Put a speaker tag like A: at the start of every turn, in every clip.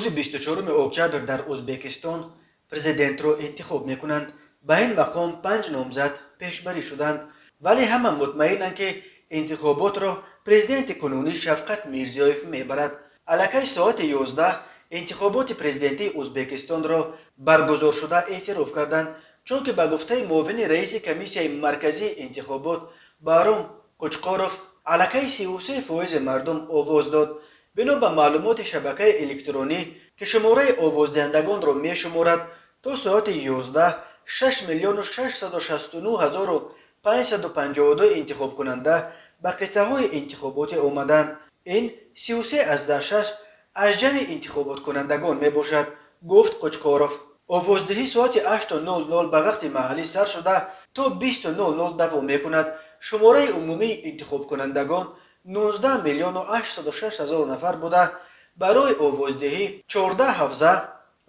A: روز 24 اکتبر در ازبکستان پرزیدنت رو انتخاب میکنند. به این مقام 5 نامزد پیشبری شدند، ولی همه مطمئنند که انتخابات را پرزیدنت کنونی شفقت میرزیویف میبرد. الکی ساعت 11 انتخابات پرزیدنتی ازبکستان را برگزار شده اعتراف کردند، چون که به گفته معاون رئیس کمیسیای مرکزی انتخابات بارون قوچقاروف الکی 33% مردم آواز داد. بنا به معلومات شبکه الکترونی که شماره آوازدهندگان را می شمارد، تا ساعت 11 6,669,552 انتخاب کننده به قطعه های انتخاباتی آمدند. این 33/6 از جمع انتخابات کنندگان می باشد، گفت قوچقاروف. آوازدهی ساعت 8:00 به وقت محلی سر شده تا 20:00 دوام می کند. شماره عمومی انتخاب کنندگان 19,806,000 نفر بوده. برای آوازدهی 14 حوزه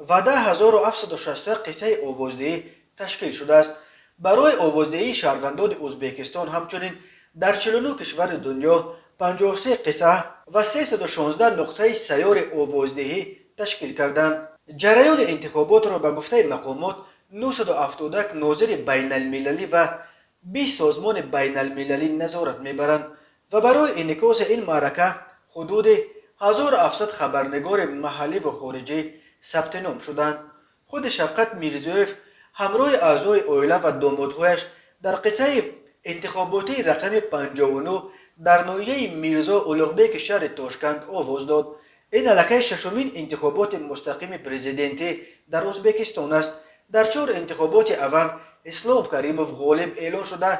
A: و 10,761 قطعه آوازدهی تشکیل شده است. برای آوازدهی شهروندان ازبکستان همچنین در 49 کشور دنیا 53 قطعه و 316 نقطه سیار آوازدهی تشکیل کردند. جریان انتخابات را به گفته مقامات 971 ناظر بین المللی و 20 سازمان بین المللی نظارت میبرند و برای انعکاس این معرکه حدود 1700 خبرنگار محلی و خارجی ثبت نام شدند. خود شفقت میرزیویف همراه اعضای عائله و دامادهایش در قطعه انتخاباتی رقم 59 در ناحیه میرزا اولغبک شهر تاشکند آواز داد. این الکی ششمین انتخابات مستقیم پرزیدنتی در ازبکستان است. در 4 انتخابات اول اسلام کریموف غالب اعلان شده.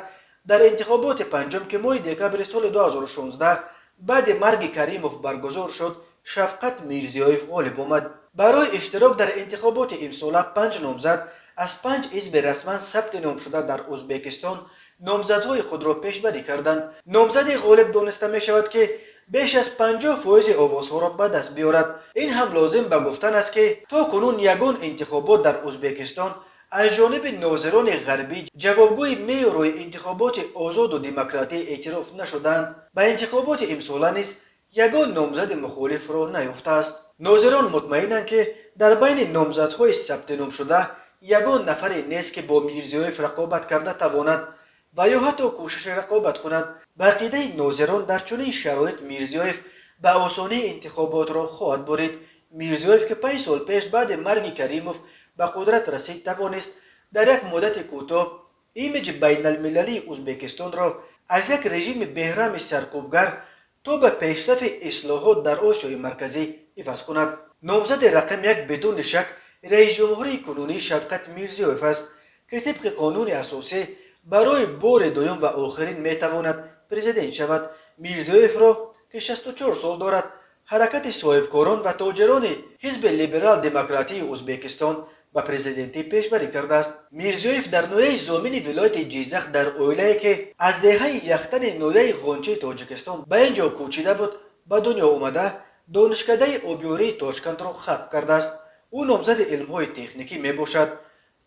A: در انتخابات پنجم که ماه دکبر سال 2016 بعد مرگ کریموف برگزار شد، شفقت میرزیویف غالب آمد. برای اشتراک در انتخابات امساله 5 نامزد از 5 حزب رسما ثبت نام شده در ازبکستان نامزدهای خود را پیشبری کردند. نامزد غالب دانسته می شود که بیش از 50% آوازها را به دست بیارد. این هم لازم به گفتن است که تا کنون یگان انتخابات در ازبکستان از جانب ناظران غربی جوابگوی معیارهای انتخابات آزاد و دموکراتی اعتراف نشدند. به انتخابات امساله نیز یگان نامزد مخالف را نیافته است. ناظران مطمئنند که در بین نامزدهای ثبت نام شده یگان نفری نیست که با میرزیویف رقابت کرده تواند و یا حتی کوشش رقابت کند. به عقیده ناظران در چنین شرایط میرزیویف به آسانی انتخابات را خواهد برید. میرزیویف که 5 سال پیش بعد مرگ کریموف به قدرت رسید توانست در یک مدت کوتاه ایمیج بین المللی ازبکستان را از یک رژیم بهرم سرکوبگر تا به پیشرفت اصلاحات در آسیای مرکزی عوض کند. نامزد رقم 1 بدون شک رئیس جمهوری کنونی شفقت میرزیویف است که طبق قانون اساسی برای بار دوم و آخرین میتواند پرزیدنت شود. میرزیویف را که 64 سال دارد حرکت صاحبکاران و تاجران حزب لیبرال دموکراتی ازبکستان به پرزیدنتی پیشبری کرده است. میرزیویف در ناحیه زامین ولایت جیزخ در عائله‌ای که از دهه یختن ناحیه غنچه تاجیکستان به اینجا کوچیده بود به دنیا آمده دانشکده آبیاری تاشکند را ختم کرده است. او نامزد علم‌های تکنیکی می باشد.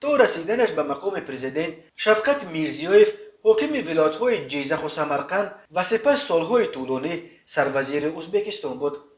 A: تا رسیدنش به مقام پرزیدنت شفقت میرزیویف حاکم ولایت‌های جیزخ و سمرقند و سپس سالهای طولانی سروزیر ازبکستان بود.